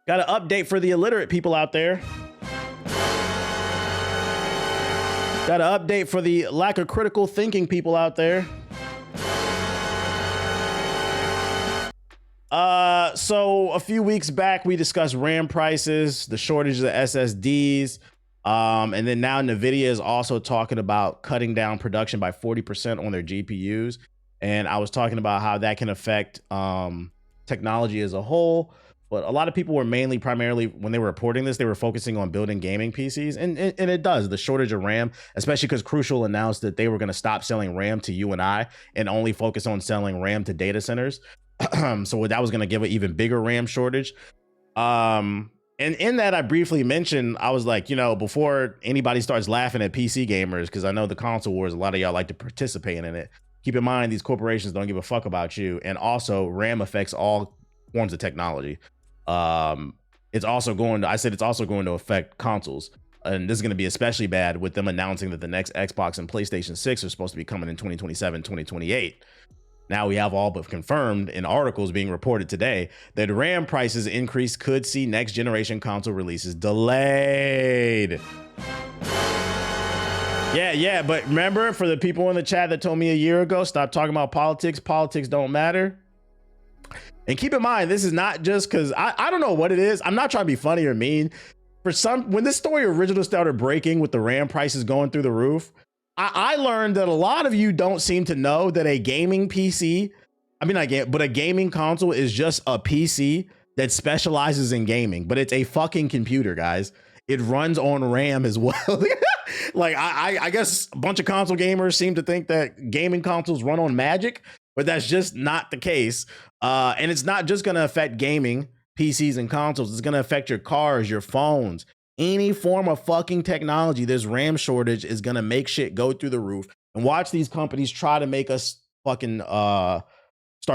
Got an update for the illiterate people out there. Got an update for the lack of critical thinking people out there. So a few weeks back, we discussed RAM prices, the shortage of the SSDs. And then now NVIDIA is also talking about cutting down production by 40% on their GPUs. And I was talking about how that can affect technology as a whole. But a lot of people were primarily, when they were reporting this, they were focusing on building gaming PCs. And it does. The shortage of RAM, especially because Crucial announced that they were going to stop selling RAM to you and I and only focus on selling RAM to data centers. So that was going to give an even bigger RAM shortage. And in that, I briefly mentioned, I was like, before anybody starts laughing at PC gamers, because I know the console wars, a lot of y'all like to participate in it. Keep in mind, these corporations don't give a fuck about you. And also, RAM affects all forms of technology. It's also going to affect consoles. And this is going to be especially bad with them announcing that the next Xbox and PlayStation 6 are supposed to be coming in 2027, 2028. Now we have all but confirmed in articles being reported today that RAM prices increase could see next generation console releases delayed. Yeah, but remember, for the people in the chat that told me a year ago, stop talking about politics. Politics don't matter. And keep in mind, this is not just because I don't know what it is. I'm not trying to be funny or mean. When this story originally started breaking with the RAM prices going through the roof, I learned that a lot of you don't seem to know that a gaming PC, but a gaming console is just a PC that specializes in gaming, but it's a fucking computer, guys. It runs on RAM as well. Like, I guess a bunch of console gamers seem to think that gaming consoles run on magic, but that's just not the case. And it's not just going to affect gaming PCs and consoles. It's going to affect your cars, your phones, any form of fucking technology. This RAM shortage is going to make shit go through the roof. And watch these companies try to make us fucking start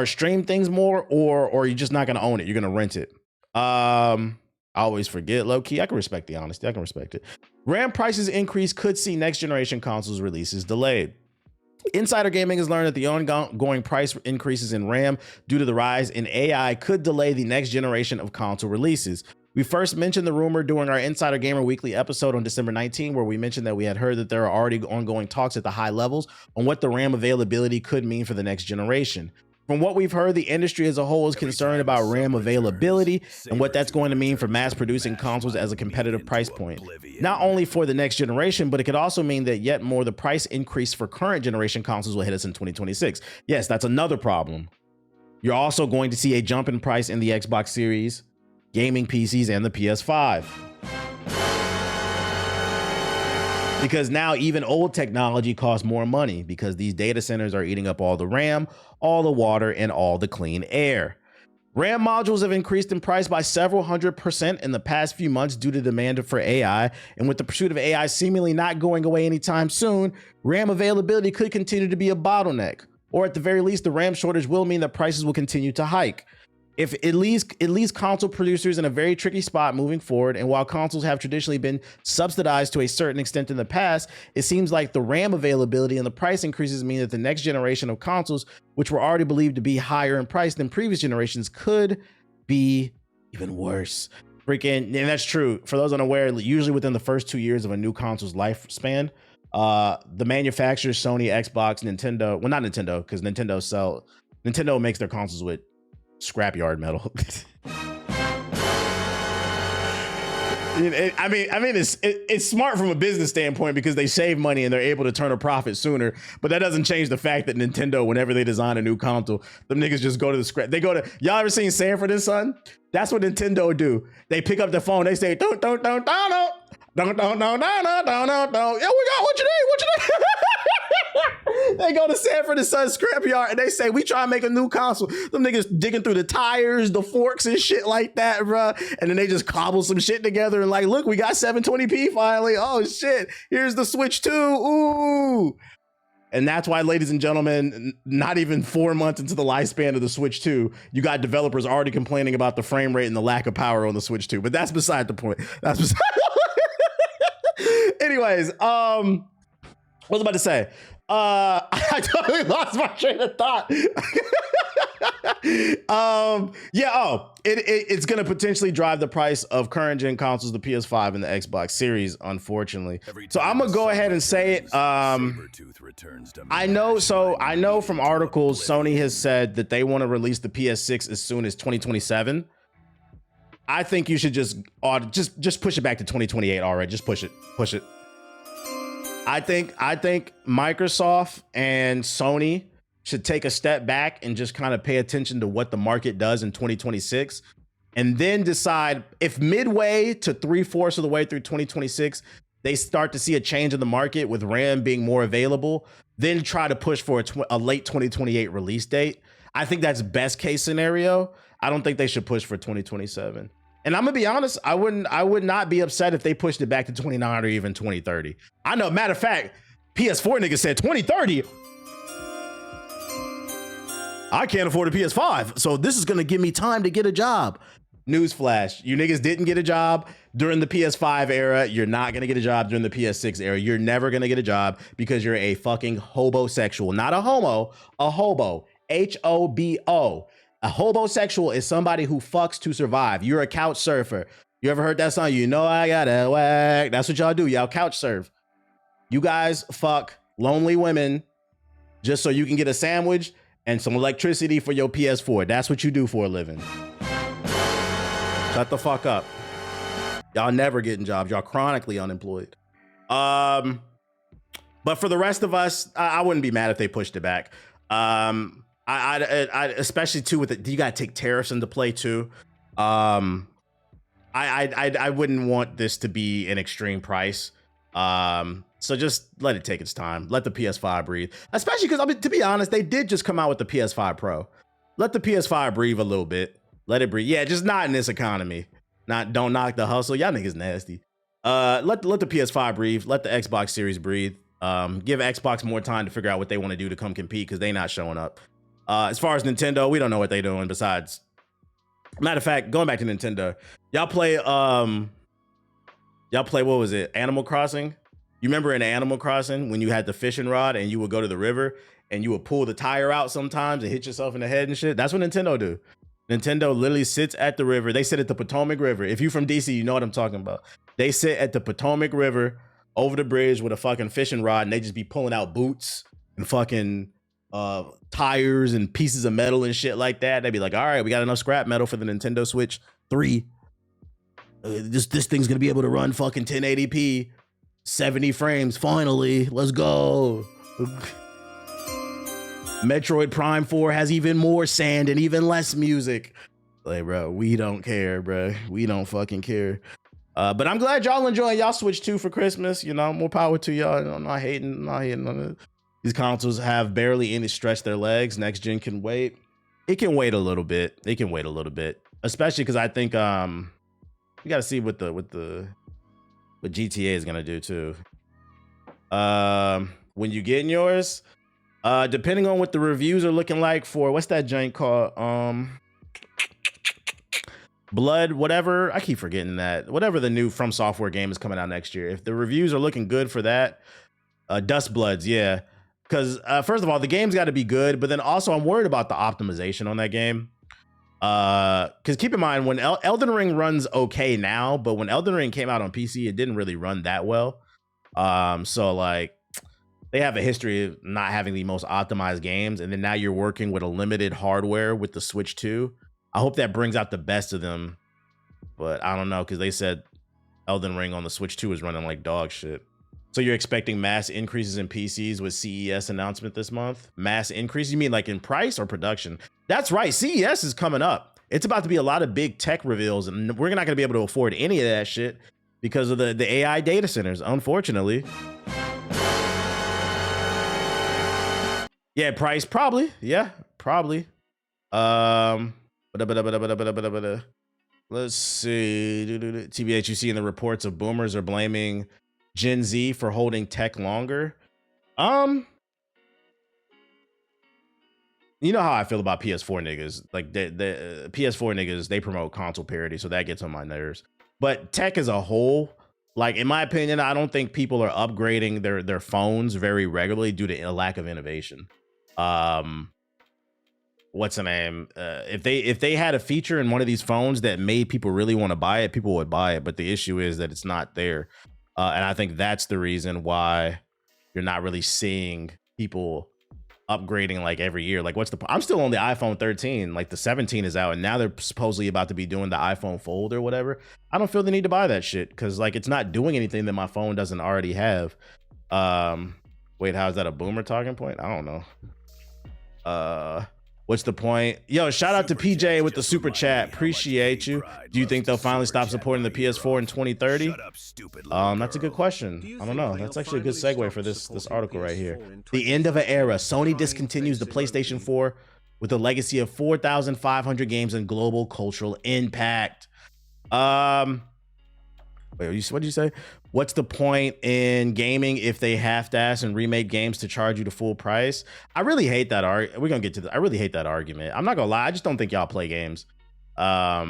stream things more, or you're just not going to own it. You're going to rent it. I always forget, low key. I can respect the honesty. I can respect it. RAM prices increase could see next generation consoles releases delayed. Insider Gaming has learned that the ongoing price increases in RAM due to the rise in AI could delay the next generation of console releases. We first mentioned the rumor during our Insider Gamer Weekly episode on December 19, where we mentioned that we had heard that there are already ongoing talks at the high levels on what the RAM availability could mean for the next generation. From what we've heard, the industry as a whole is concerned about RAM availability and what that's going to mean for mass producing consoles as a competitive price point. Not only for the next generation, but it could also mean that yet more the price increase for current generation consoles will hit us in 2026. Yes, that's another problem. You're also going to see a jump in price in the Xbox Series, gaming PCs, and the PS5. Because now even old technology costs more money because these data centers are eating up all the RAM, all the water, and all the clean air. RAM modules have increased in price by several 100% in the past few months due to demand for AI. And with the pursuit of AI seemingly not going away anytime soon, RAM availability could continue to be a bottleneck. Or at the very least, the RAM shortage will mean that prices will continue to hike. If it leaves console producers in a very tricky spot moving forward, and while consoles have traditionally been subsidized to a certain extent in the past, it seems like the RAM availability and the price increases mean that the next generation of consoles, which were already believed to be higher in price than previous generations, could be even worse. And that's true. For those unaware, usually within the first 2 years of a new console's lifespan, the manufacturers, Sony, Xbox, Nintendo, well, not Nintendo, because Nintendo makes their consoles with scrapyard metal. It's smart from a business standpoint because they save money and they're able to turn a profit sooner. But that doesn't change the fact that Nintendo, whenever they design a new console, them niggas just go to the scrap. Y'all ever seen Sanford and Son? That's what Nintendo do. They pick up the phone. They say, don't. Yeah, we got what you need. They go to Sanford and Son scrapyard and they say, we try to make a new console. Them niggas digging through the tires, the forks and shit like that, bro. And then they just cobble some shit together and like, look, we got 720p finally. Oh shit, here's the Switch 2. Ooh. And that's why, ladies and gentlemen, not even 4 months into the lifespan of the Switch 2, you got developers already complaining about the frame rate and the lack of power on the Switch 2. But that's beside the point. Anyways, What was I about to say? I totally lost my train of thought. It's gonna potentially drive the price of current gen consoles, the PS5 and the Xbox Series, unfortunately. So I'm gonna go ahead and say it. I know from articles Sony has said that they want to release the PS6 as soon as 2027. I think you should just push it back to 2028 already. Just push it. I think Microsoft and Sony should take a step back and just kind of pay attention to what the market does in 2026, and then decide if midway to 3/4 of the way through 2026 they start to see a change in the market with RAM being more available, then try to push for a late 2028 release date. I think that's best case scenario. I don't think they should push for 2027. And I'm gonna be honest, I would not be upset if they pushed it back to 29 or even 2030. I know, matter of fact, PS4 niggas said 2030. I can't afford a PS5, so this is gonna give me time to get a job. Newsflash, you niggas didn't get a job during the PS5 era. You're not gonna get a job during the PS6 era. You're never gonna get a job because you're a fucking hobosexual. Not a homo, a hobo. H-O-B-O. A hobosexual is somebody who fucks to survive. You're a couch surfer. You ever heard that song? You know I gotta whack. That's what y'all do. Y'all couch surf. You guys fuck lonely women just so you can get a sandwich and some electricity for your PS4. That's what you do for a living. Shut the fuck up. Y'all never getting jobs. Y'all chronically unemployed. But for the rest of us, I wouldn't be mad if they pushed it back. I especially too with it, you gotta take tariffs into play too. I wouldn't want this to be an extreme price. So just let it take its time. Let the PS5 breathe. Especially because, I mean, to be honest, they did just come out with the PS5 Pro. Let the PS5 breathe a little bit. Let it breathe. Yeah, just not in this economy. Don't knock the hustle. Y'all niggas nasty. Let the PS5 breathe. Let the Xbox Series breathe. Give Xbox more time to figure out what they want to do to come compete because they not showing up. As far as Nintendo, we don't know what they're doing besides. Matter of fact, going back to Nintendo, y'all play what was it? Animal Crossing? You remember in Animal Crossing when you had the fishing rod and you would go to the river and you would pull the tire out sometimes and hit yourself in the head and shit? That's what Nintendo do. Nintendo literally sits at the river. They sit at the Potomac River. If you're from DC, you know what I'm talking about. They sit at the Potomac River over the bridge with a fucking fishing rod and they just be pulling out boots and fucking tires and pieces of metal and shit like that. They'd be like, all right, we got enough scrap metal for the Nintendo Switch 3. This thing's gonna be able to run fucking 1080p, 70 frames. Finally, let's go. Metroid Prime 4 has even more sand and even less music. Like, bro, we don't care, bro. We don't fucking care. But I'm glad y'all enjoying y'all Switch 2 for Christmas. You know, more power to y'all. I'm not hating on it. These consoles have barely any stretch their legs. Next gen can wait. It can wait a little bit. It can wait a little bit, especially because I think we got to see what GTA is gonna do too. When you get in yours, depending on what the reviews are looking like for what's that joint called, Blood, whatever. I keep forgetting that. Whatever the new From Software game is coming out next year. If the reviews are looking good for that, Dust Bloods, yeah. Because first of all, the game's got to be good, but then also I'm worried about the optimization on that game. Because keep in mind, when Elden Ring runs okay now, but when Elden Ring came out on PC, it didn't really run that well. So like they have a history of not having the most optimized games, and then now you're working with a limited hardware with the Switch 2. I hope that brings out the best of them, but I don't know, because they said Elden Ring on the Switch 2 is running like dog shit. So you're expecting mass increases in PCs with CES announcement this month? Mass increase? You mean like in price or production? That's right. CES is coming up. It's about to be a lot of big tech reveals, and we're not going to be able to afford any of that shit because of the AI data centers, unfortunately. Yeah, price probably. Yeah, probably. Let's see. TBH, you see in the reports of boomers are blaming Gen Z for holding tech longer. You know how I feel about PS4 niggas. Like the PS4 niggas, they promote console parity, so that gets on my nerves. But tech as a whole, Like, in my opinion, I don't think people are upgrading their phones very regularly due to a lack of innovation. What's the name? If they had a feature in one of these phones that made people really want to buy it, people would buy it. But the issue is that it's not there, and I think that's the reason why you're not really seeing people upgrading like every year. Like, what's the? I'm still on the iPhone 13. Like, the 17 is out, and now they're supposedly about to be doing the iPhone Fold or whatever. I don't feel the need to buy that shit because like it's not doing anything that my phone doesn't already have. Wait, how is that a boomer talking point? I don't know. What's the point? Yo, shout out to PJ with the super chat. Appreciate you. Do you think they'll finally stop supporting the PS4 in 2030? That's a good question. I don't know. That's actually a good segue for this article right here. The end of an era. Sony discontinues the PlayStation 4 with a legacy of 4,500 games and global cultural impact. Wait, what did you say? What's the point in gaming if they half-ass and remake games to charge you the full price? I really hate that We're gonna get to I really hate that argument. I'm not gonna lie. I just don't think y'all play games. I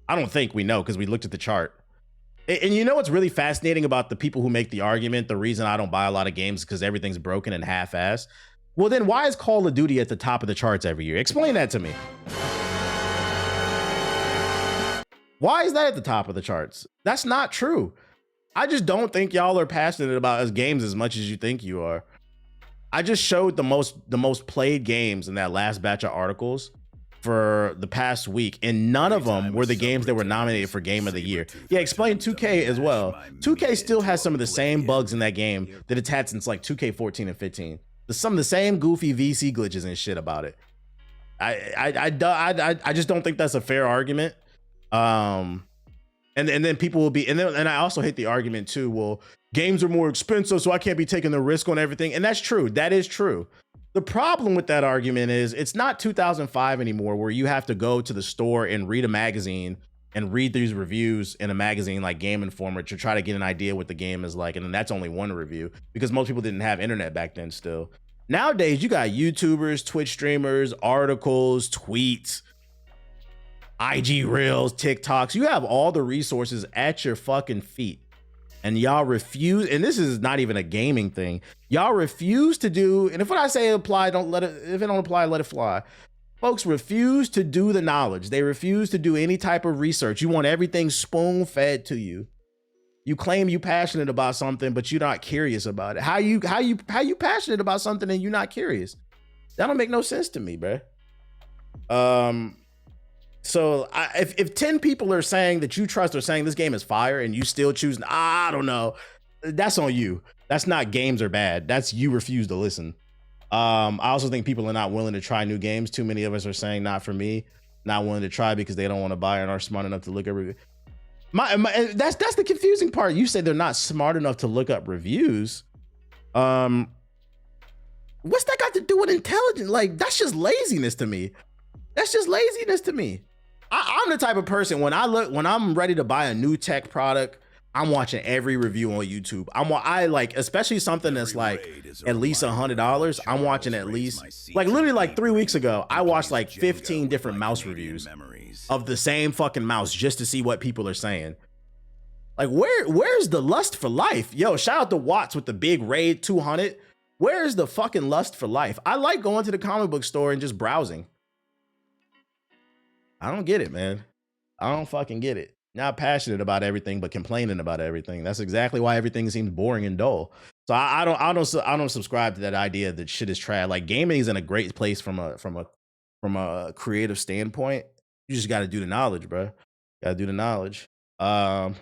don't think we know because we looked at the chart. And you know what's really fascinating about the people who make the argument? The reason I don't buy a lot of games is because everything's broken and half-ass. Well, then why is Call of Duty at the top of the charts every year? Explain that to me. Why is that at the top of the charts? That's not true. I just don't think y'all are passionate about us games as much as you think you are. I just showed the most played games in that last batch of articles for the past week, and none of them were the games that were nominated for Game of the Year. Yeah, explain 2K as well. 2K still has some of the same bugs in that game that it's had since like 2K14 and 15. Some of the same goofy VC glitches and shit about it. I just don't think that's a fair argument. And then people will be, and I also hate the argument too. Well, games are more expensive, so I can't be taking the risk on everything. And that's true. That is true. The problem with that argument is it's not 2005 anymore, where you have to go to the store and read a magazine and read these reviews in a magazine like Game Informer to try to get an idea what the game is like. And then that's only one review because most people didn't have internet back then still. Nowadays, you got YouTubers, Twitch streamers, articles, tweets, IG Reels, TikToks. You have all the resources at your fucking feet. And y'all refuse, and this is not even a gaming thing. Y'all refuse to do, and if what I say apply, don't let it, if it don't apply, let it fly. Folks refuse to do the knowledge. They refuse to do any type of research. You want everything spoon-fed to you. You claim you passionate about something, but you're not curious about it. How you passionate about something and you're not curious? That don't make no sense to me, bro. So if 10 people are saying that you trust are saying this game is fire and you still choose, I don't know, that's on you. That's not games are bad. That's you refuse to listen. I also think people are not willing to try new games. Too many of us are saying not for me, not willing to try because they don't want to buy and aren't smart enough to look at reviews. That's the confusing part. You say they're not smart enough to look up reviews. What's that got to do with intelligence? Like, that's just laziness to me. That's just laziness to me. I'm the type of person when I'm ready to buy a new tech product, I'm watching every review on YouTube. I like, especially something that's like at least $100. I'm watching at least, like, literally like 3 weeks ago, I watched like 15 different mouse reviews of the same fucking mouse just to see what people are saying. Like, where's the lust for life? Yo, shout out to Watts with the big Raid 200. Where's the fucking lust for life? I like going to the comic book store and just browsing. I don't get it, man. I don't fucking get it. Not passionate about everything, but complaining about everything. That's exactly why everything seems boring and dull. So I don't subscribe to that idea that shit is trash. Like, gaming is in a great place from a creative standpoint. You just got to do the knowledge, bro. Got to do the knowledge. Like,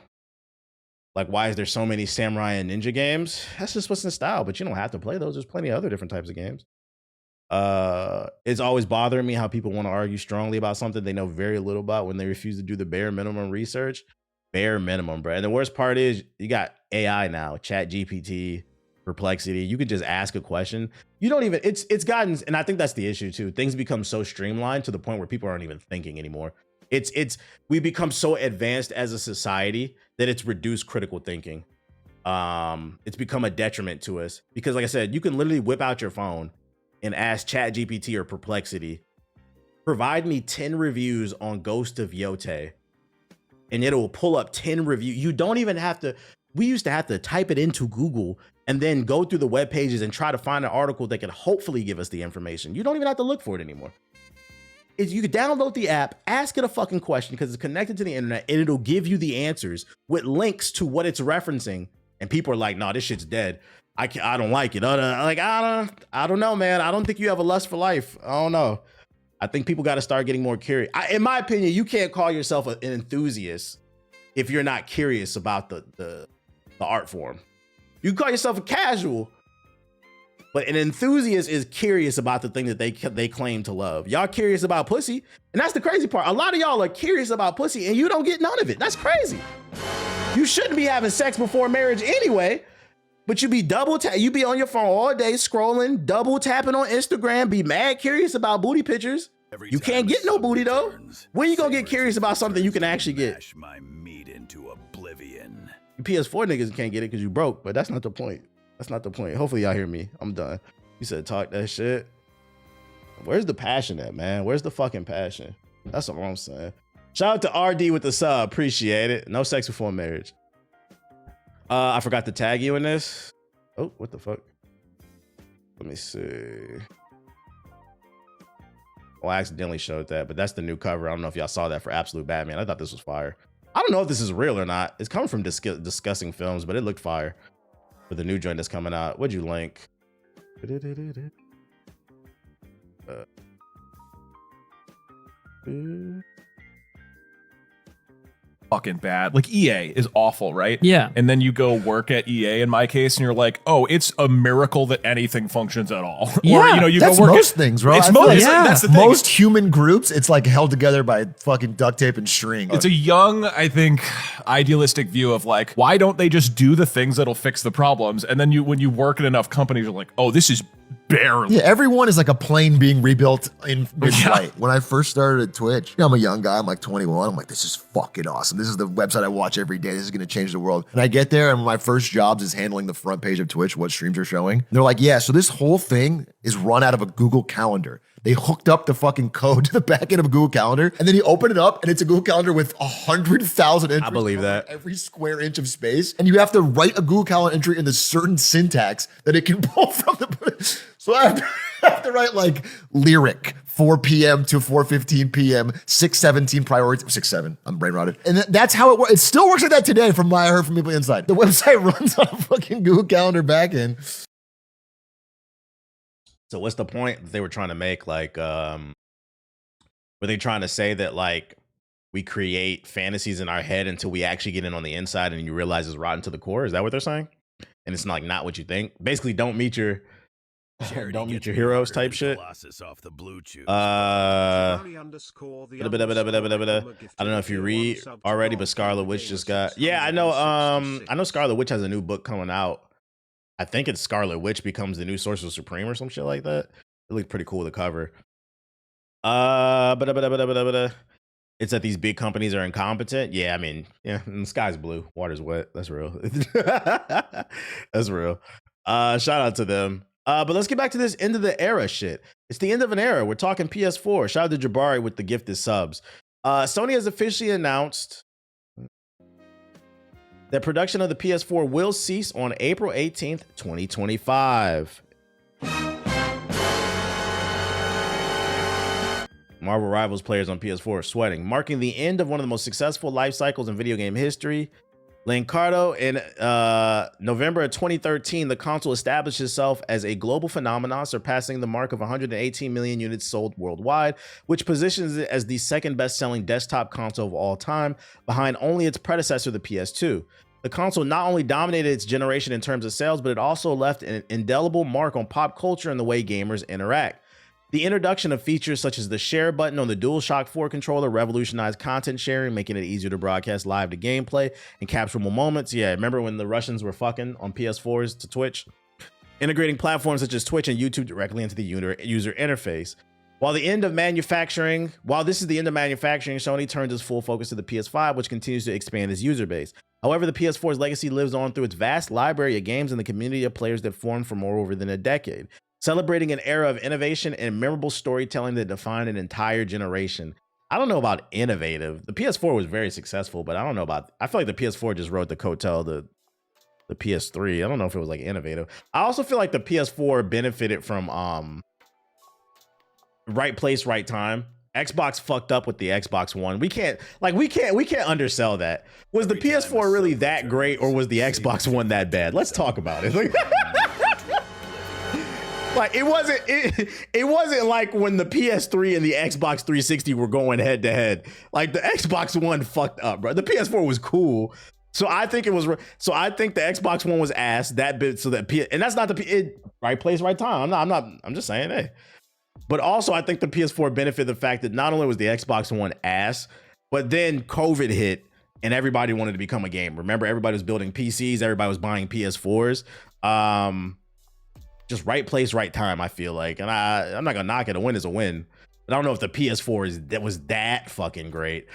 why is there so many samurai and ninja games? That's just what's in style, but you don't have to play those. There's plenty of other different types of games. It's always bothering me how people want to argue strongly about something they know very little about when they refuse to do the bare minimum research. Bare minimum, bro. And the worst part is you got AI now, Chat GPT, Perplexity. You could just ask a question. You don't even, it's gotten, and I think that's the issue too. Things become so streamlined to the point where people aren't even thinking anymore. We become so advanced as a society that it's reduced critical thinking. It's become a detriment to us because, like I said, you can literally whip out your phone and ask Chat GPT or Perplexity, provide me 10 reviews on Ghost of Yote, and it'll pull up 10 reviews. You don't even have to, we used to have to type it into Google and then go through the web pages and try to find an article that could hopefully give us the information. You don't even have to look for it anymore. You could download the app, ask it a fucking question because it's connected to the internet, and it'll give you the answers with links to what it's referencing. And people are like, "No, this shit's dead. I don't like it." I don't know, man. I don't think you have a lust for life. I don't know. I think people got to start getting more curious. In my opinion, you can't call yourself an enthusiast if you're not curious about the art form. You can call yourself a casual, but an enthusiast is curious about the thing that they claim to love. Y'all curious about pussy, and that's the crazy part. A lot of y'all are curious about pussy, and you don't get none of it. That's crazy. You shouldn't be having sex before marriage anyway, but you be you be on your phone all day scrolling, double tapping on Instagram, be mad curious about booty pictures. You can't get no booty though. When you gonna get curious about something you can actually get? My meat into oblivion. PS4 niggas can't get it because you broke, but that's not the point. That's not the point. Hopefully y'all hear me. I'm done. You said talk that shit. Where's the passion at, man? Where's the fucking passion? That's what I'm saying. Shout out to RD with the sub. Appreciate it. No sex before marriage. I forgot to tag you in this. Oh, what the fuck? Let me see. Oh, I accidentally showed that, but that's the new cover. I don't know if y'all saw that for Absolute Batman. I thought this was fire. I don't know if this is real or not. It's coming from Discussing Films, but it looked fire for the new joint that's coming out. What'd you link? Fucking bad. Like EA is awful, right? Yeah. And then you go work at EA in my case, and you're like, oh, it's a miracle that anything functions at all. Yeah, or you that's go work most at, things, bro. It's I feel most. like It's like, that's the thing. most human groups, it's like held together by fucking duct tape and string. It's a young, I think, idealistic view of like, why don't they just do the things that'll fix the problems? And then when you work at enough companies, you're like, oh, this is barely. Yeah, everyone is like a plane being rebuilt in mid-flight. When I first started at Twitch, I'm a young guy. I'm like 21. I'm like, this is fucking awesome. This is the website I watch every day. This is going to change the world. And I get there, and my first jobs is handling the front page of Twitch, what streams are showing. And they're like, yeah, so this whole thing is run out of a Google Calendar. They hooked up the fucking code to the back end of a Google Calendar, and then you open it up, and it's a Google Calendar with 100,000 entries. I believe that. Every square inch of space, and you have to write a Google Calendar entry in the certain syntax that it can pull from the. So I have to write like lyric 4 p.m. to 4:15 p.m. 6:17 priority 6:7. I'm brain rotted, and that's how it works. It still works like that today, from what I heard from people inside. The website runs on a fucking Google Calendar backend. So what's the point that they were trying to make? Like, were they trying to say that like we create fantasies in our head until we actually get in on the inside and you realize it's rotten to the core? Is that what they're saying? And it's like not what you think. Basically, don't meet your heroes type shit. Off the blue chews. I don't know if you read already, but Scarlet Witch just got. Yeah, I know. I know Scarlet Witch has a new book coming out. I think it's Scarlet Witch becomes the new Sorcerer Supreme or some shit like that. It looked pretty cool, the cover. It's that these big companies are incompetent. Yeah, I mean, yeah, and the sky's blue, water's wet. That's real. That's real. Shout out to them. But let's get back to this end of the era shit. It's the end of an era. We're talking PS4. Shout out to Jabari with the gifted subs. Sony has officially announced that production of the PS4 will cease on April 18th, 2025. Marvel Rivals players on PS4 are sweating, marking the end of one of the most successful life cycles in video game history. Lancardo, in November of 2013, the console established itself as a global phenomenon, surpassing the mark of 118 million units sold worldwide, which positions it as the second best-selling desktop console of all time, behind only its predecessor, the PS2. The console not only dominated its generation in terms of sales, but it also left an indelible mark on pop culture and the way gamers interact. The introduction of features such as the share button on the DualShock 4 controller revolutionized content sharing, making it easier to broadcast live to gameplay and capturable moments. Yeah, remember when the Russians were fucking on PS4s to Twitch? Integrating platforms such as Twitch and YouTube directly into the user interface. While this is the end of manufacturing, Sony turns its full focus to the PS5, which continues to expand its user base. However, the PS4's legacy lives on through its vast library of games and the community of players that formed for more than a decade, celebrating an era of innovation and memorable storytelling that defined an entire generation. I don't know about innovative. The PS4 was very successful, but I don't know about. I feel like the PS4 just wrote the coattail the PS3. I don't know if it was like innovative. I also feel like the PS4 benefited from right place, right time. Xbox fucked up with the Xbox One. We can't undersell that. Was the PS4 really that great, or was the Xbox One that bad? Let's talk about it. Like it wasn't like when the PS3 and the Xbox 360 were going head to head. Like the Xbox One fucked up, bro. The PS4 was cool. So I think the Xbox One was ass that bit. So that and that's not right place, right time. I'm just saying, hey. But also, I think the PS4 benefited the fact that not only was the Xbox One ass, but then COVID hit and everybody wanted to become a gamer. Remember, everybody was building PCs, everybody was buying PS4s. Just right place, right time, I feel like. And I'm not gonna knock it. A win is a win. But I don't know if the PS4 was that fucking great.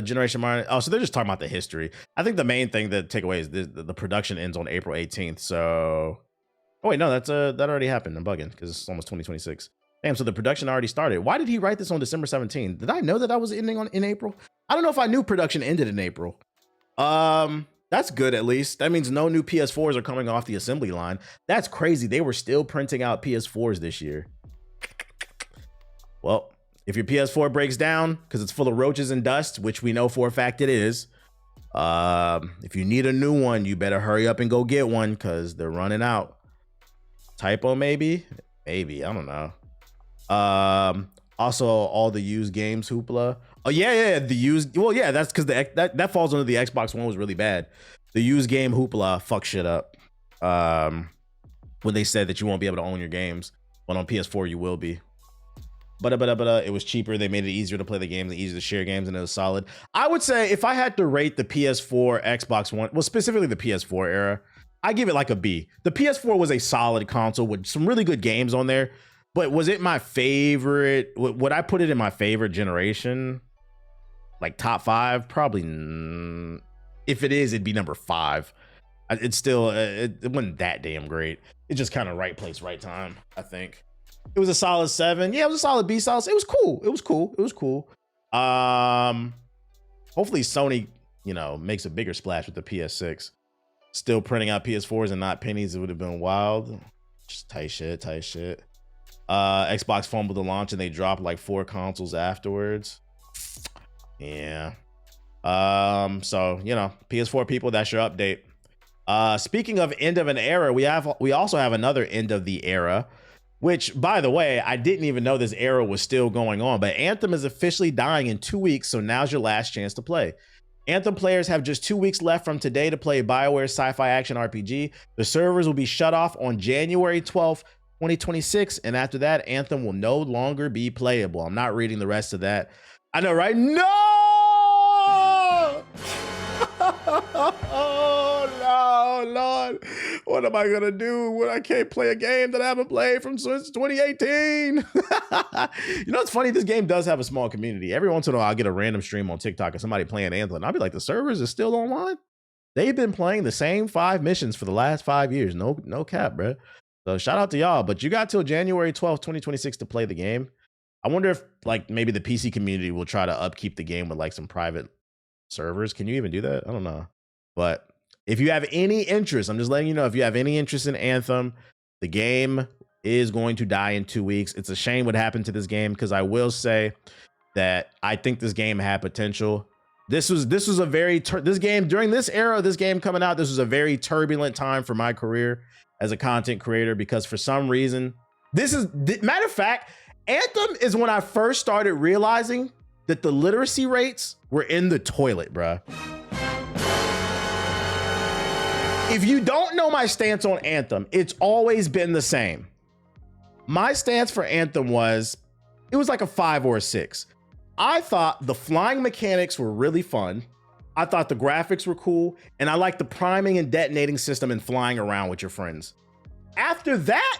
Generation Martin. Oh, so they're just talking about the history. I think the main thing to take away is the production ends on April 18th. So. Oh wait, no, that already happened. I'm bugging because it's almost 2026. Damn, so the production already started. Why did he write this on December 17th? Did I know that was ending in April? I don't know if I knew production ended in April. That's good at least. That means no new PS4s are coming off the assembly line. That's crazy. They were still printing out PS4s this year. Well, if your PS4 breaks down because it's full of roaches and dust, which we know for a fact it is, if you need a new one, you better hurry up and go get one because they're running out. Typo, maybe, I don't know. Also all the used games hoopla. Oh yeah, the used. Well, yeah, that's because that falls under the Xbox One was really bad. The used game hoopla fuck shit up. When they said that you won't be able to own your games, but on PS4 you will be. But it was cheaper. They made it easier to play the games and easier to share games, and it was solid. I would say if I had to rate the PS4, Xbox One, well, specifically the PS4 era, I give it like a B. The PS4 was a solid console with some really good games on there, but was it my favorite? Would I put it in my favorite generation? Like top 5? Probably. If it is, it'd be number 5. It's still, it wasn't that damn great. It's just kind of right place, right time, I think. It was a solid 7. Yeah, it was a solid B. Solid. It was cool. Hopefully Sony, makes a bigger splash with the PS6. Still printing out PS4s and not pennies. It would have been wild. Just tight shit. Xbox fumbled the launch and they dropped like 4 consoles afterwards. Yeah. So, PS4 people, that's your update. Speaking of end of an era, we also have another end of the era, which, by the way, I didn't even know this era was still going on, but Anthem is officially dying in 2 weeks. So now's your last chance to play. Anthem players have just 2 weeks left from today to play BioWare's sci-fi action RPG. The servers will be shut off on January 12th, 2026. And after that, Anthem will no longer be playable. I'm not reading the rest of that. I know, right? No! Oh, no, Lord. What am I going to do when I can't play a game that I haven't played since 2018? It's funny. This game does have a small community. Every once in a while, I'll get a random stream on TikTok of somebody playing Anthem. And I'll be like, the servers are still online? They've been playing the same 5 missions for the last 5 years. No cap, bro. So shout out to y'all. But you got till January 12th, 2026 to play the game. I wonder if maybe the PC community will try to upkeep the game with some private servers. Can you even do that? I don't know. But if you have any interest, I'm just letting you know, if you have any interest in Anthem, the game is going to die in 2 weeks. It's a shame what happened to this game, because I will say that I think this game had potential. This was a very this game during this era of this game coming out. This was a very turbulent time for my career as a content creator, because for some reason, matter of fact, Anthem is when I first started realizing that the literacy rates were in the toilet, bruh. If you don't know my stance on Anthem, it's always been the same. My stance for Anthem was like a 5 or a 6. I thought the flying mechanics were really fun. I thought the graphics were cool, and I liked the priming and detonating system and flying around with your friends. After that,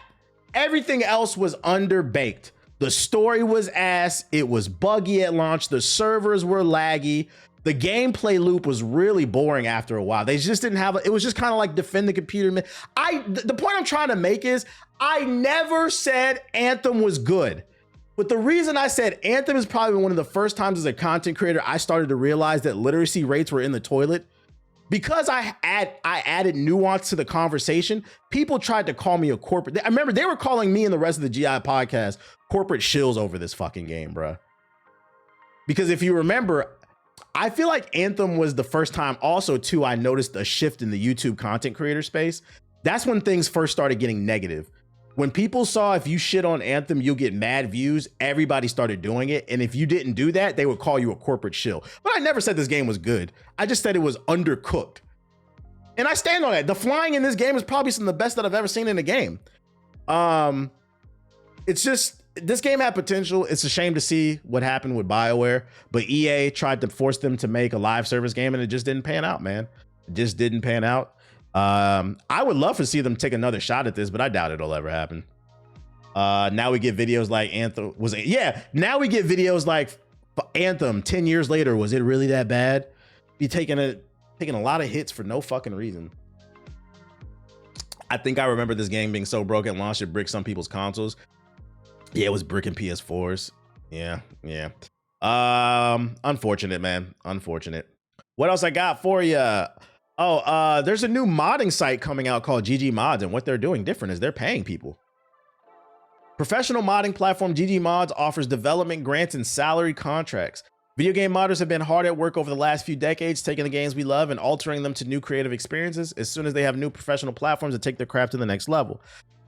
everything else was underbaked. The story was ass. It was buggy at launch. The servers were laggy. The gameplay loop was really boring after a while. They just didn't have it was just kind of like defend the computer. The point I'm trying to make is I never said Anthem was good. But the reason I said Anthem is probably one of the first times as a content creator I started to realize that literacy rates were in the toilet because I added nuance to the conversation, people tried to call me a corporate. I remember they were calling me and the rest of the GI podcast corporate shills over this fucking game, bro. Because if you remember, I feel like Anthem was the first time also too I noticed a shift in the YouTube content creator space. That's when things first started getting negative. When people saw if you shit on Anthem, you'll get mad views, everybody started doing it. And if you didn't do that, they would call you a corporate shill. But I never said this game was good. I just said it was undercooked. And I stand on that. The flying in this game is probably some of the best that I've ever seen in a game. It's just, this game had potential. It's a shame to see what happened with BioWare, but EA tried to force them to make a live service game and it just didn't pan out, man. It just didn't pan out. I would love to see them take another shot at this, but I doubt it'll ever happen. Now we get videos like Anthem now we get videos like Anthem 10 years later. Was it really that bad? Be taking a lot of hits for no fucking reason. I think I remember this game being so broken, launched it bricked some people's consoles. Yeah, it was bricking PS4s. Yeah. Unfortunate, man. Unfortunate. What else I got for you? Oh, there's a new modding site coming out called GG Mods, and what they're doing different is they're paying people. Professional modding platform GG Mods offers development grants and salary contracts. Video game modders have been hard at work over the last few decades, taking the games we love and altering them to new creative experiences as soon as they have new professional platforms to take their craft to the next level.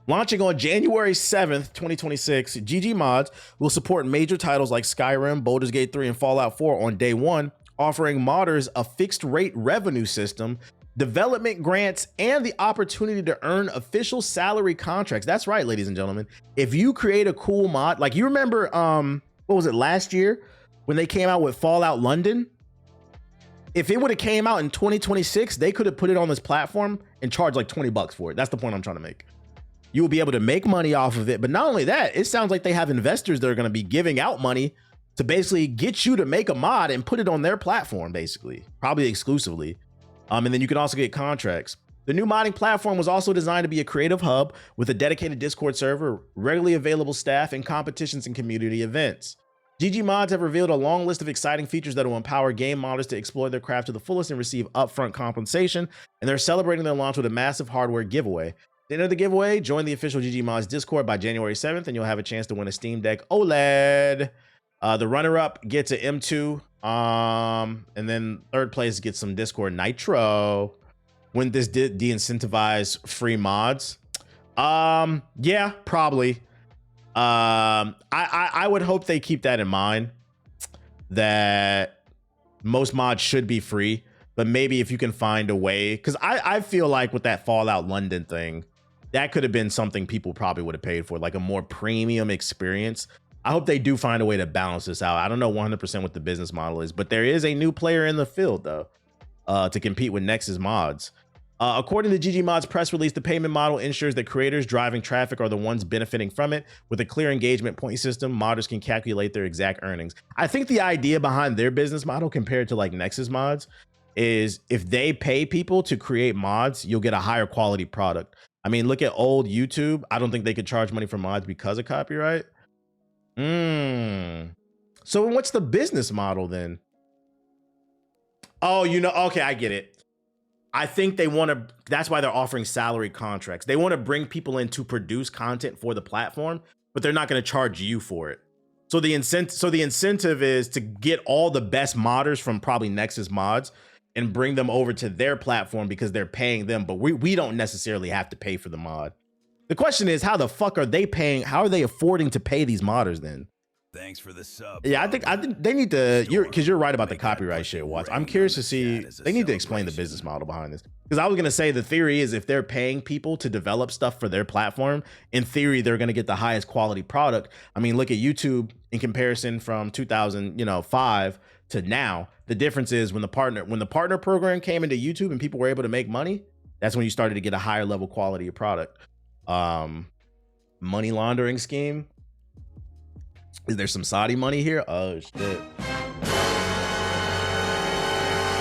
Launching on January 7th, 2026, GG Mods will support major titles like Skyrim, Baldur's Gate 3, and Fallout 4 on day one, offering modders a fixed rate revenue system, development grants, and the opportunity to earn official salary contracts. That's right, ladies and gentlemen. If you create a cool mod, like you remember, what was it, last year when they came out with Fallout London? If it would have came out in 2026, they could have put it on this platform and charged like $20 for it. That's the point I'm trying to make. You will be able to make money off of it. But not only that, it sounds like they have investors that are going to be giving out money to basically get you to make a mod and put it on their platform, basically, probably exclusively. And then you can also get contracts. The new modding platform was also designed to be a creative hub with a dedicated Discord server, regularly available staff, and competitions and community events. GG Mods have revealed a long list of exciting features that will empower game modders to explore their craft to the fullest and receive upfront compensation. And they're celebrating their launch with a massive hardware giveaway. At the end of the giveaway, join the official GG Mods Discord by January 7th, and you'll have a chance to win a Steam Deck OLED. The runner-up gets an M2, and then third place gets some Discord Nitro. Wouldn't this de-incentivize free mods? Yeah, probably. I would hope they keep that in mind, that most mods should be free, but maybe if you can find a way, because I feel like with that Fallout London thing, that could have been something people probably would have paid for, like a more premium experience. I hope they do find a way to balance this out. I don't know 100% what the business model is, but there is a new player in the field, though, to compete with Nexus mods. According to GG Mods press release, the payment model ensures that creators driving traffic are the ones benefiting from it. With a clear engagement point system, modders can calculate their exact earnings. I think the idea behind their business model compared to like Nexus mods is if they pay people to create mods, you'll get a higher quality product. I mean, look at old YouTube. I don't think they could charge money for mods because of copyright. So what's the business model then? Oh, okay, I get it. I think they want to, that's why they're offering salary contracts. They want to bring people in to produce content for the platform, but they're not going to charge you for it. So the incentive is to get all the best modders from probably Nexus mods and bring them over to their platform because they're paying them, but we don't necessarily have to pay for the mod. The question is, how the fuck are they paying? How are they affording to pay these modders then? Thanks for the sub. Yeah, I think they need to, you're right about the copyright shit, Watts. I'm curious to see, they need to explain the business model behind this. Because I was going to say the theory is if they're paying people to develop stuff for their platform, in theory, they're going to get the highest quality product. I mean, look at YouTube in comparison from 2005 to now. The difference is when the partner program came into YouTube and people were able to make money, that's when you started to get a higher level quality of product. Money laundering scheme. Is there some Saudi money here? Oh shit.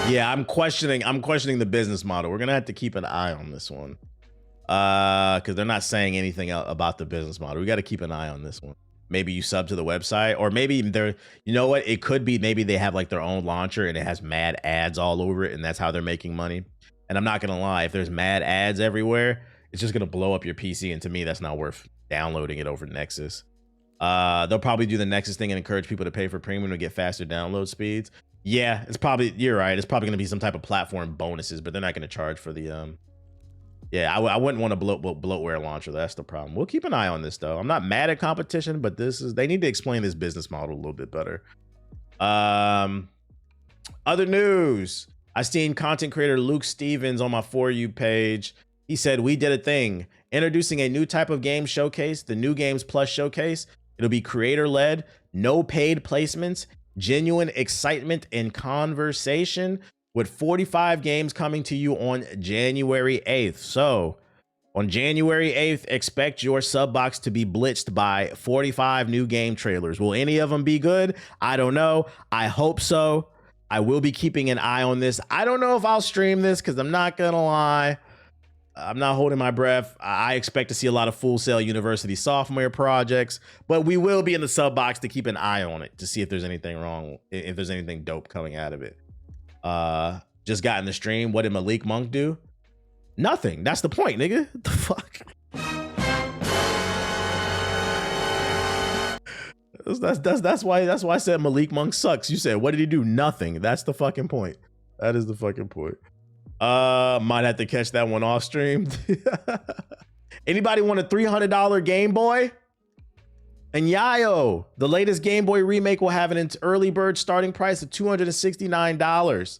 Yeah, I'm questioning the business model. We're gonna have to keep an eye on this one. Because they're not saying anything about the business model. We got to keep an eye on this one. maybe you sub to the website, or maybe they're, you know what, it could be maybe they have like their own launcher and it has mad ads all over it, and that's how they're making money. And I'm not gonna lie, if there's mad ads everywhere, it's just gonna blow up your PC, and to me that's not worth downloading it over Nexus. They'll probably do the Nexus thing and encourage people to pay for premium to get faster download speeds. Yeah, it's probably, you're right, it's probably gonna be some type of platform bonuses, but they're not gonna charge for the yeah, I wouldn't want a bloatware launcher. That's the problem. We'll keep an eye on this though. I'm not mad at competition, but they need to explain this business model a little bit better. Other news. I seen content creator Luke Stevens on my For You page. He said, we did a thing, introducing a new type of game showcase, the New Games Plus showcase. It'll be creator led, no paid placements, genuine excitement and conversation, with 45 games coming to you on January 8th. So on January 8th, expect your sub box to be blitzed by 45 new game trailers. Will any of them be good? I don't know. I hope so. I will be keeping an eye on this. I don't know if I'll stream this because I'm not gonna lie, I'm not holding my breath. I expect to see a lot of Full Sail University software projects, but we will be in the sub box to keep an eye on it to see if there's anything wrong, if there's anything dope coming out of it. Just got in the stream. What did Malik Monk do? Nothing. That's the point, nigga. What the fuck? That's why I said Malik Monk sucks. You said, what did he do? Nothing. That's the fucking point. That is the fucking point. Might have to catch that one off stream. Anybody want a $300 Game Boy? And Yayo, the latest Game Boy remake will have an early bird starting price of $269.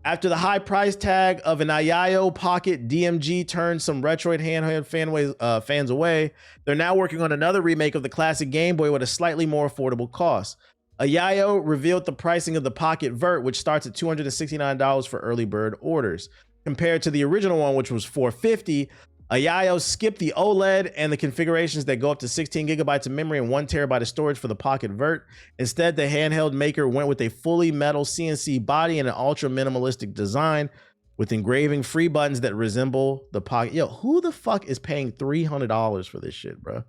After the high price tag of an Yayo Pocket DMG turned some Retroid handheld fans away, they're now working on another remake of the classic Game Boy with a slightly more affordable cost. Yayo revealed the pricing of the Pocket Vert, which starts at $269 for early bird orders. Compared to the original one, which was $450, Yayo skipped the OLED and the configurations that go up to 16 gigabytes of memory and 1 terabyte of storage for the Pocket Vert. Instead, the handheld maker went with a fully metal CNC body and an ultra minimalistic design with engraving free buttons that resemble the Pocket. Yo, who the fuck is paying $300 for this shit, bro?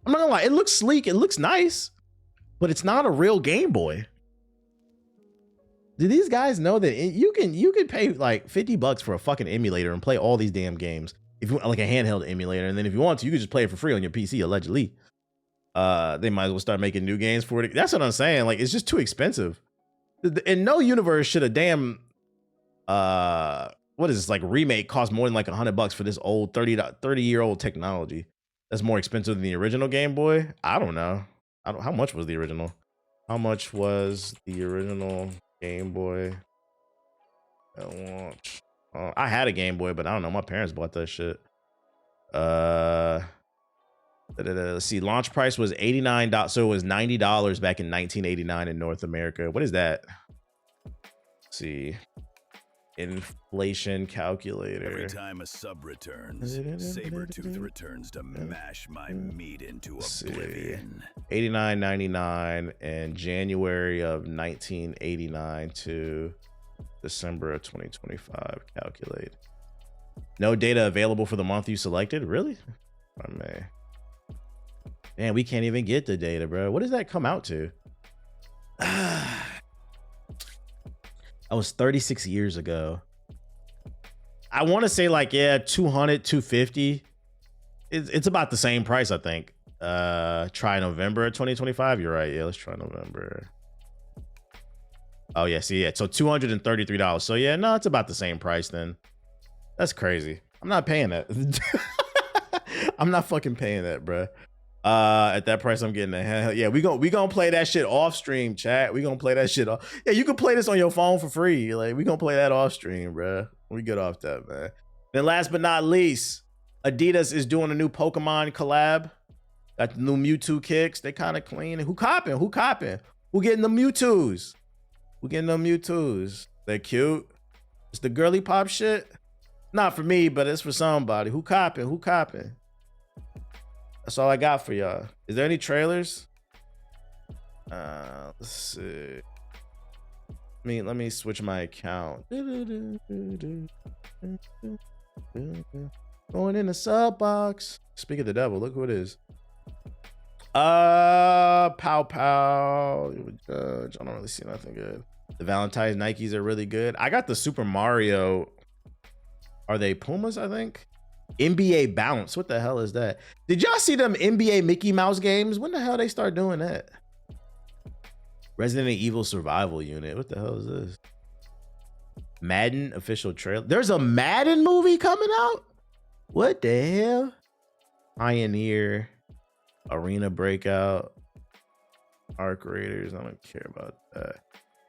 I'm not gonna lie, it looks sleek, it looks nice, but it's not a real Game Boy. Do these guys know that you can pay like $50 for a fucking emulator and play all these damn games? If you want like a handheld emulator, and then if you want to, you could just play it for free on your PC, allegedly. They might as well start making new games for it. That's what I'm saying. Like, it's just too expensive. In no universe should a damn what is this, like, remake cost more than like $100 for this old 30-year-old technology. That's more expensive than the original Game Boy. I don't know. How much was the original? How much was the original Game Boy at launch? I had a Game Boy, but I don't know. My parents bought that shit. Let's see. Launch price was $89. So it was $90 back in 1989 in North America. What is that? Let's see. Inflation calculator. Every time a sub returns, Sabretooth returns to mash my meat into oblivion. $89.99 in January of 1989 to December of 2025. Calculate. No data available for the month you selected. Really? I may. Man, we can't even get the data, bro. What does that come out to? That was 36 years ago. I want to say like, yeah, 200, 250. It's about the same price, I think. Try November 2025. You're right. Yeah, let's try November. Oh, yeah, see, yeah. So $233. So, yeah, no, it's about the same price then. That's crazy. I'm not paying that. I'm not fucking paying that, bro. At that price, I'm getting the hell. Yeah, we gonna play that shit off stream, chat. We gonna play that shit off. Yeah, you can play this on your phone for free. Like, we gonna play that off stream, bro. We get off that, man. Then last but not least, Adidas is doing a new Pokemon collab. Got the new Mewtwo kicks. They kind of clean. Who copping? Who copping? Who getting the Mewtwo's? Who getting the Mewtwo's? They're cute. It's the girly pop shit. Not for me, but it's for somebody. Who copping? Who copping? That's all I got for y'all. Is there any trailers? Let's see. Let me switch my account. Going in the sub box. Speak of the devil, look who it is. Pow pow. You would judge. I don't really see nothing good. The Valentine's Nikes are really good. I got the Super Mario. Are they Pumas? I think. NBA Bounce. What the hell is that? Did y'all see them NBA Mickey Mouse games? When the hell they start doing that? Resident Evil Survival Unit. What the hell is this? Madden official trailer. There's a Madden movie coming out? What the hell? Pioneer. Arena Breakout. Arc Raiders. I don't care about that.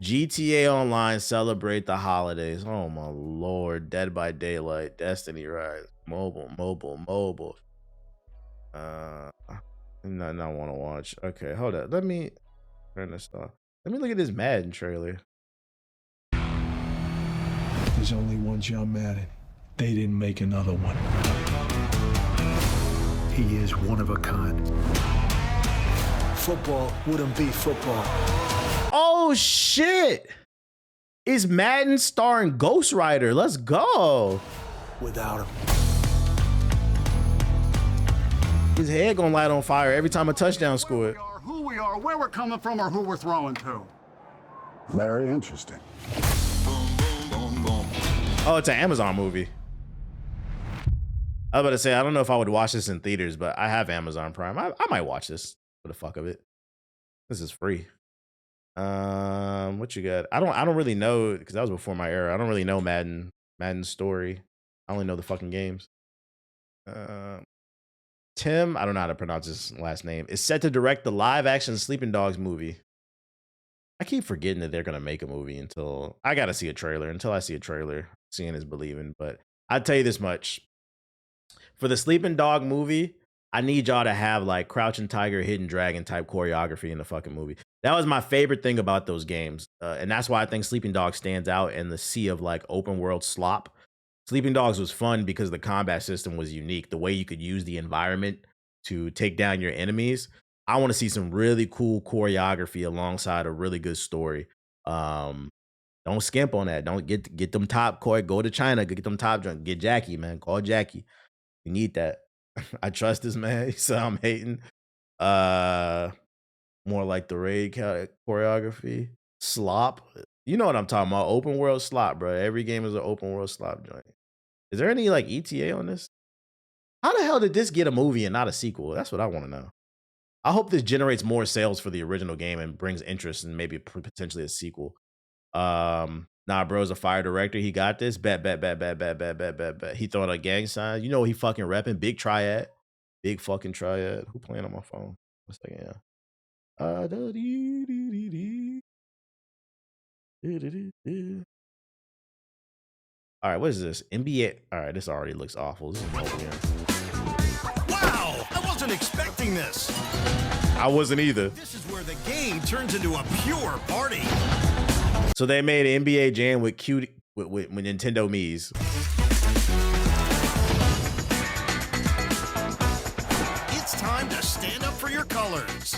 GTA Online, celebrate the holidays. Oh my lord. Dead by Daylight. Destiny Rise. Mobile. Not want to watch. Okay, hold up. Let me turn this off. Let me look at this Madden trailer. There's only one John Madden. They didn't make another one. He is one of a kind. Football wouldn't be football Oh shit! It's Madden starring Ghost Rider. Let's go. without him. His head gonna light on fire every time a touchdown scored. Who we are, where we're coming from, or who we're throwing to. Very interesting. Oh, it's an Amazon movie. I was about to say, I don't know if I would watch this in theaters, but I have Amazon Prime. I might watch this for the fuck of it. This is free. What you got? I don't really know, because that was before my era. I don't really know Madden's story. I only know the fucking games. Tim, I don't know how to pronounce his last name, is set to direct the live action Sleeping Dogs movie. I keep forgetting that they're gonna make a movie until I gotta see a trailer. Until I see a trailer, seeing is believing. But I'll tell you this much. For the Sleeping Dog movie, I need y'all to have like Crouching Tiger, Hidden Dragon type choreography in the fucking movie. That was my favorite thing about those games. And that's why I think Sleeping Dogs stands out in the sea of like open world slop. Sleeping Dogs was fun because the combat system was unique. The way you could use the environment to take down your enemies. I want to see some really cool choreography alongside a really good story. Don't skimp on that. Don't get them top core. Go to China. Get them top drunk. Get Jackie, man. Call Jackie. You need that. I trust this man. So I'm hating. More like the raid choreography. Slop. You know what I'm talking about. Open world slop, bro. Every game is an open world slop joint. Is there any like ETA on this? How the hell did this get a movie and not a sequel? That's what I want to know. I hope this generates more sales for the original game and brings interest in maybe potentially a sequel. Nah, bro's a fire director. He got this. Bet. He throwing a gang sign. You know he fucking repping. Big Triad. Big fucking Triad. Who playing on my phone? One second, yeah. All right, what is this? NBA. All right, this already looks awful. This is mobile game. Wow! I wasn't expecting this. I wasn't either. This is where the game turns into a pure party. So they made an NBA Jam with Nintendo Mii's. It's time to stand up for your colors.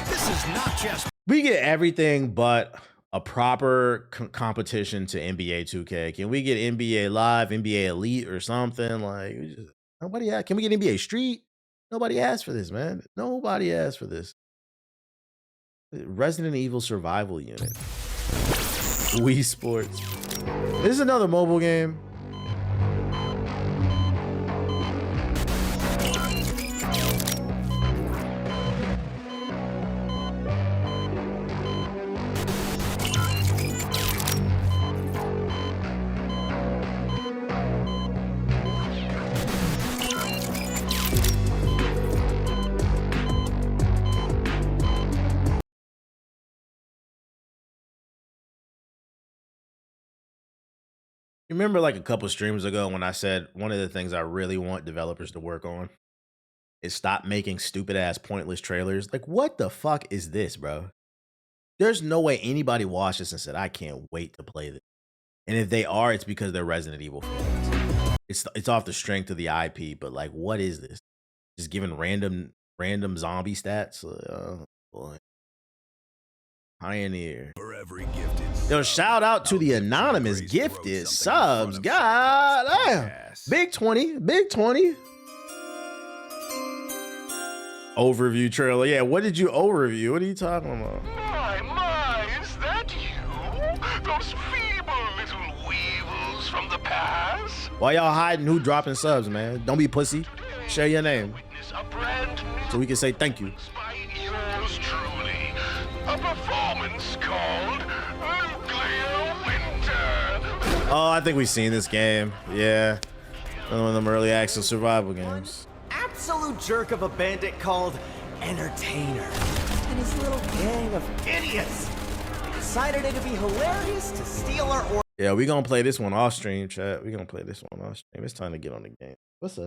This is not just... We get everything but a proper competition to NBA 2K. Can we get NBA Live, NBA Elite, or something? Like, nobody asked. Can we get NBA Street? Nobody asked for this, man. Nobody asked for this. Resident Evil Survival Unit. Wii Sports. This is another mobile game. You remember like a couple streams ago when I said one of the things I really want developers to work on is stop making stupid ass pointless trailers. Like, what the fuck is this, bro? There's no way anybody watched this and said, I can't wait to play this. And if they are, it's because they're Resident Evil fans. It's off the strength of the IP, but like, what is this? Just giving random zombie stats? Oh boy. Pioneer. For every gifted Yo, sub, shout out to I'll the give you anonymous praise, throw gifted something in front subs. of God someone's damn. ass. Big 20. Big 20. Overview trailer. Yeah, what did you overview? What are you talking about? My, is that you? Those feeble little weevils from the past? Why y'all hiding who dropping subs, man? Don't be pussy. Share your name Witness a brand new so we can say thank you. by yours truly. A performance called Nuclear Winter. Oh, I think we've seen this game. Yeah. One of them early access survival games. Absolute jerk of a bandit called Entertainer and his little gang of idiots. They decided it'd be hilarious to steal our Yeah, we gonna play this one off stream, chat. We gonna play this one off stream. It's time to get on the game. What's up?